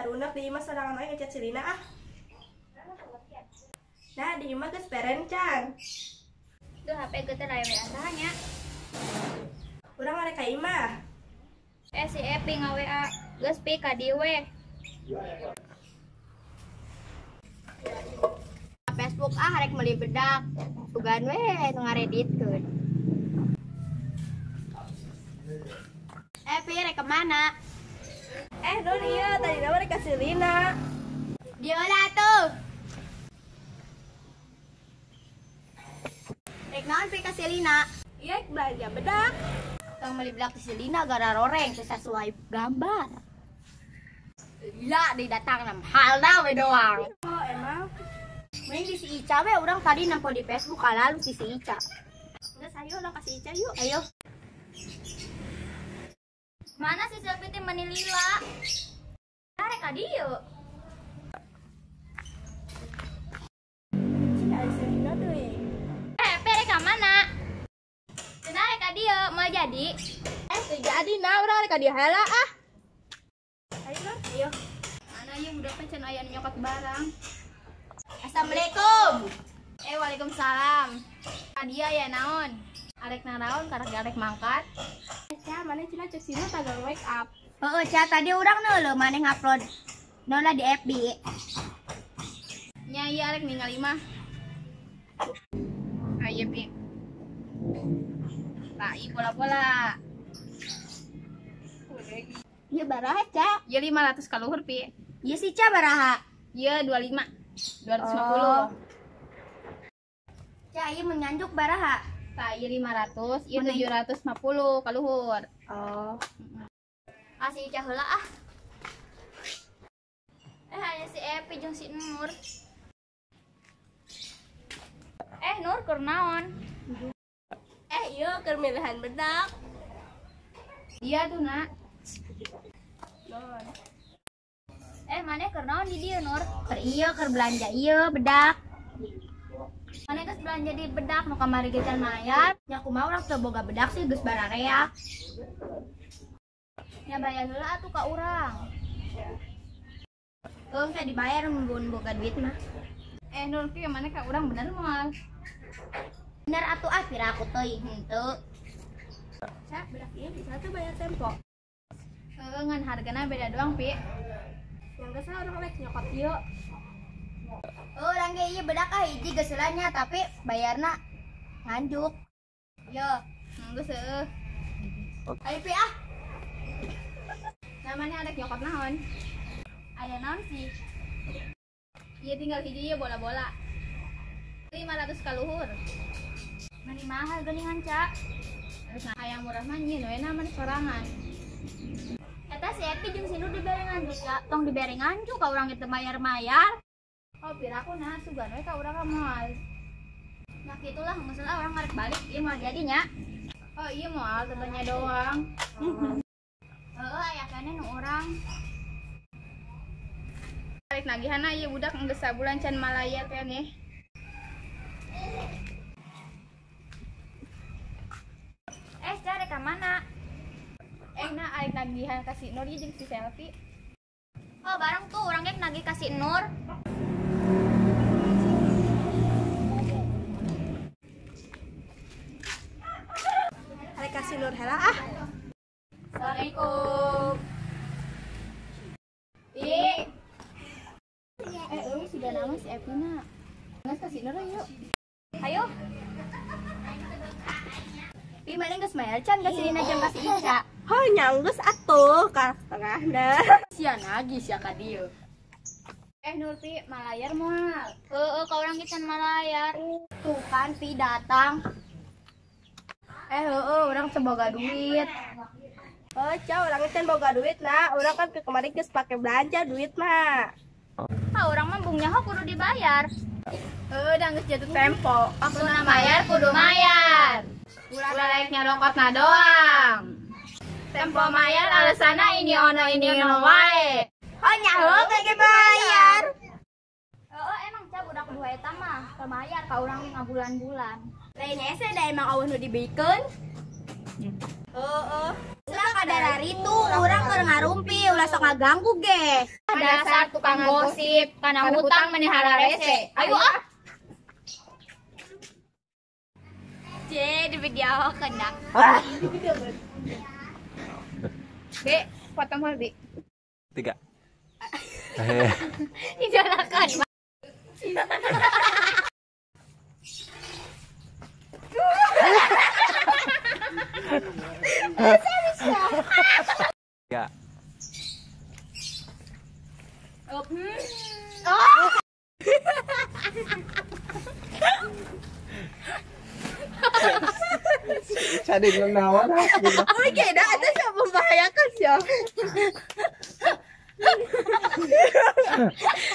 barudak di imah sorangan we ngecat silina ah. Nah, di imah geus beren can. Duh HP geter aya WA sahanya. Urang arek ka imah. Si Epi nga-WA geus pi ka dieu we. Facebook arek meuli bedak. Sugan we nu ngareditkeun. Epi rek kemana? Nur ieu tadi nama rek ka silina. Dia lah tuh. Rek naon pi ka Selina? Iya belanja bedak. Tong meuli bedak di Selina gara roreng teu sesuai gambar. Gila didatang na halna we doang. Oh emang. Mending di si Ica we urang tadi nampo di Facebook kalalu si Ica. Geus ayo ulang kasih Ica yuk. Ayo. Mana si Selfie teh meni lila? Arek ka dieu. Cina silina deui. Perek ka mana? Cenah arek ka dieu mau jadi. Teu jadi nah urang arek ka dieu heula ah. Ayo Nur, ayo. Mana ieu budak teh can aya nyokot barang. Assalamualaikum. Waalaikumsalam. Dia ya naon? Arek naraon karek arek mangkat. Ca mana cina cek sina tagang wake up. Heeh, Ca tadi urang neuleuh maneh ngupload nola di FB. Nya ieu arek ningali mah. Ayo pi. Tah ieu bola-bola. Ieu baraha Ca? Ieu 500 ka luhur pi. Ieu si Ca baraha? Ieu 25. 250. Oh. Ca ieu menyanjuk baraha? Tah ieu 500, ieu 750 ka luhur. Oh. Asih Ica heula ah. Hanya si Epi jeung si Nur. Nur keur naon? Ieu keur milihan bedak. Iya tuh nak. Non. Maneh keur naon di dieu Nur? Keur ieu keur belanja ieu bedak. Maneh geus belanja di bedak nu kamari ge can mayar. Nya kumaha urang teu boga bedak sih geus barareak. Ya bayar heula atuh ka urang. Teh dibayar mun boga duit mah. Nur ki maneh ka urang bener moal. Bener atuh ah pira aku teuing henteu. Ca bedak ieu bisa tuh bayar tempo. Ngan hargana beda doang pi. Yang geus urang rek nyokot ieu. Urang ge ieu bedak ah hiji geus heulanya tapi bayarna nganjuk. Yo, geus heueuh. Ayo pi ah. Namanya arek nyokot naon? Aya naon sih? Ieu tinggal hiji ieu bola-bola. 500 ka luhur. Mani mahal geuningan Ca. Nah, hayang murah mah nyieun we na mani sorangan. Eta si Epi jeung si Nur dibere nganjuk ya. Tong dibere nganjuk ka urang teu mayar-mayar. Oh, piraku nah sugan we ka urang moal. Nah, kitulah masalah orang ngarek balik ieu mah jadinya. Oh, ieu moal tetenya doang. Aya kana nu urang. Tarik nagihanna ieu budak geus sabulan can malayar keneh. Cari ka mana? Nah, arek nagihan ka si Nur jeung si Selfie. Oh, bareng tuh orang ge nagih ka si Nur. Arek ka si Nur heula ah. Assalamualaikum. Sudah nama si Epina. Nges ka si Nur yuk. Ayo. Pi mending geus mayar can ka Selina jeung ka si Ica. Nya geus atuh ka setengahna. Sia nagih sia ka dieu. Nur Pi malayar moal. Ka urang ge can malayar. Tuh kan Pi datang. Urang teu boga duit. Ca urang can boga duit nah. Urang kan ke kemarin geus pake belanja duit mah. Urang mah bung nyaho kudu dibayar. Da geus jatuh tempo. Maksudna mayar kudu mayar. Ulah laek nyarokotna doang. Tempo mayar alasanna ini ono wae. Nyaho kage bayar. Emang Ca budak dua eta mah teu mayar ka urang ge ngabulan-bulan. Lain ese da emang eueuh nu dibikeun. Lah kadarari tuh urang keur ngarumpi ulah sok ngaganggu ge. Dasar tukang gosip, karena hutang menihara rese. Ayo ah. Di video kena. Dek, potong Bi. 3. Dijalakan. Ya. Cari nawan. Apa keda ada yang membahayakan ya?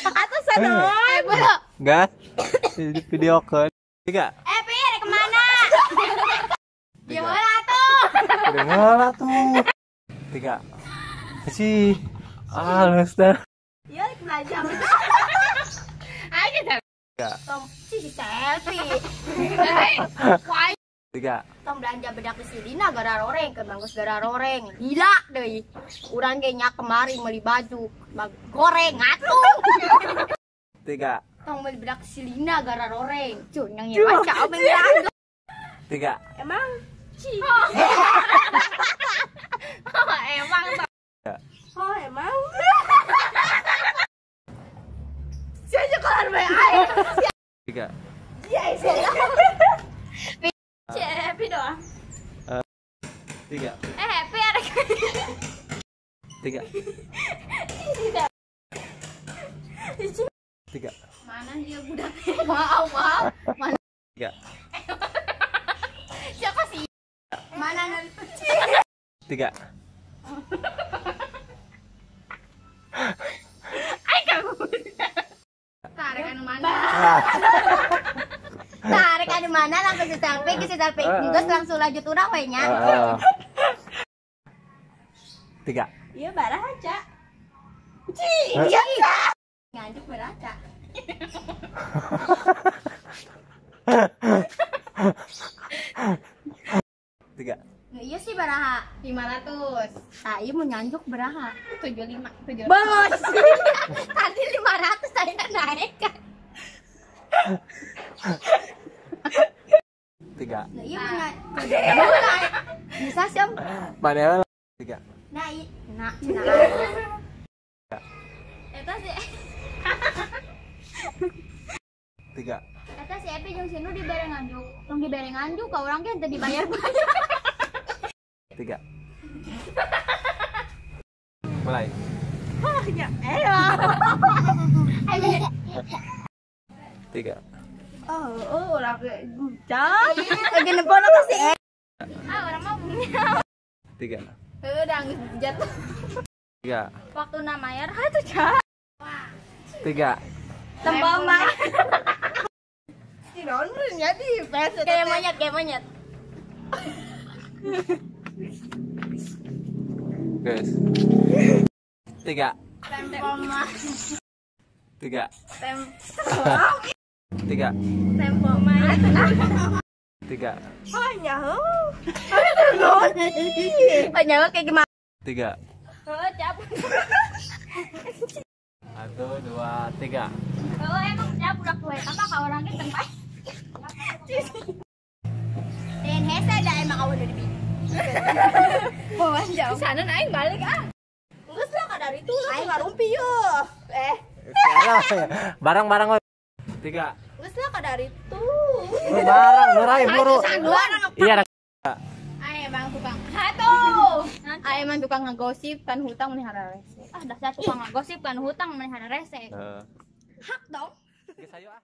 Atau sanoy. Enggak. Video call. 3. Pir, kemana? Ya bola tuh. Udah ngalah tuh. 3. Sih. Halus dah. Ya belajar. Ayo dah. 3. Tom si selfie. 3. Tong belanja bedak di Silina gara roreng ke manggus gara roreng. Gila deui. Urang ge nya kemari meuli baju, goreng atuh. 3. Tong meuli bedak di Silina gara roreng. Cuy yang ya baca beneran. 3. Emang Emang oh emang. Saya keluar bae air. 3. Iya, saya. Happy doang. 3. Pir. 3. 3. Mana dia budak? Maaf. Mana 3. siapa sih? Mana nanti 3. Ay kamu. Tarik anu mana? tarik anu mana langsung si selfie juga langsung lanjut urang we nya. 3. Iya barah aja. Iya. Nganjuk beraca. 3. Nah, iya sih baraha. 500. Nah, iya mau nyanjuk beraha. 75. Bos. Tadi 500 saya naik kan. 3. Nah, iya mau nyanjuk. Bisa sih om. Mana 3. Nah, iya. Nah. Eta sih. 3. Eta si Epi jeung Sinu dibere nganjuk. Tong dibere nganjuk ka urang ge teu dibayar. 3. Mulai. Oh, ya. 3. Oh, lagi guncang. Lagi nepon apa sih? Orang mah punya. 3. Udah geus jatuh. 3. Waktu namayar tuh Cak. 3. Tembak mah. Si nonnya di PS kayak monyet. Guys. 3. Tembak mah. 3. 3. Tembak mah. 3. Hanya Hanya kayak gimana? 3. Cabut. 1, 2, 3. Emang dia budak tua apa ka orang ge tempat. Dan hese ada emang awal dari bi. Bawa jauh. Sana aing balik ah. Geus lah kadar itu lah ngarumpi yo. Barang-barang 3. Geus lah kadar itu. Barang nurai buru. Iya. Ay emang tukang. Hatuh. Ay emang tukang ngegosip kan hutang melihara rese. Dasar tukang ngegosip kan hutang melihara rese. Hak dong. Geus ayo ah.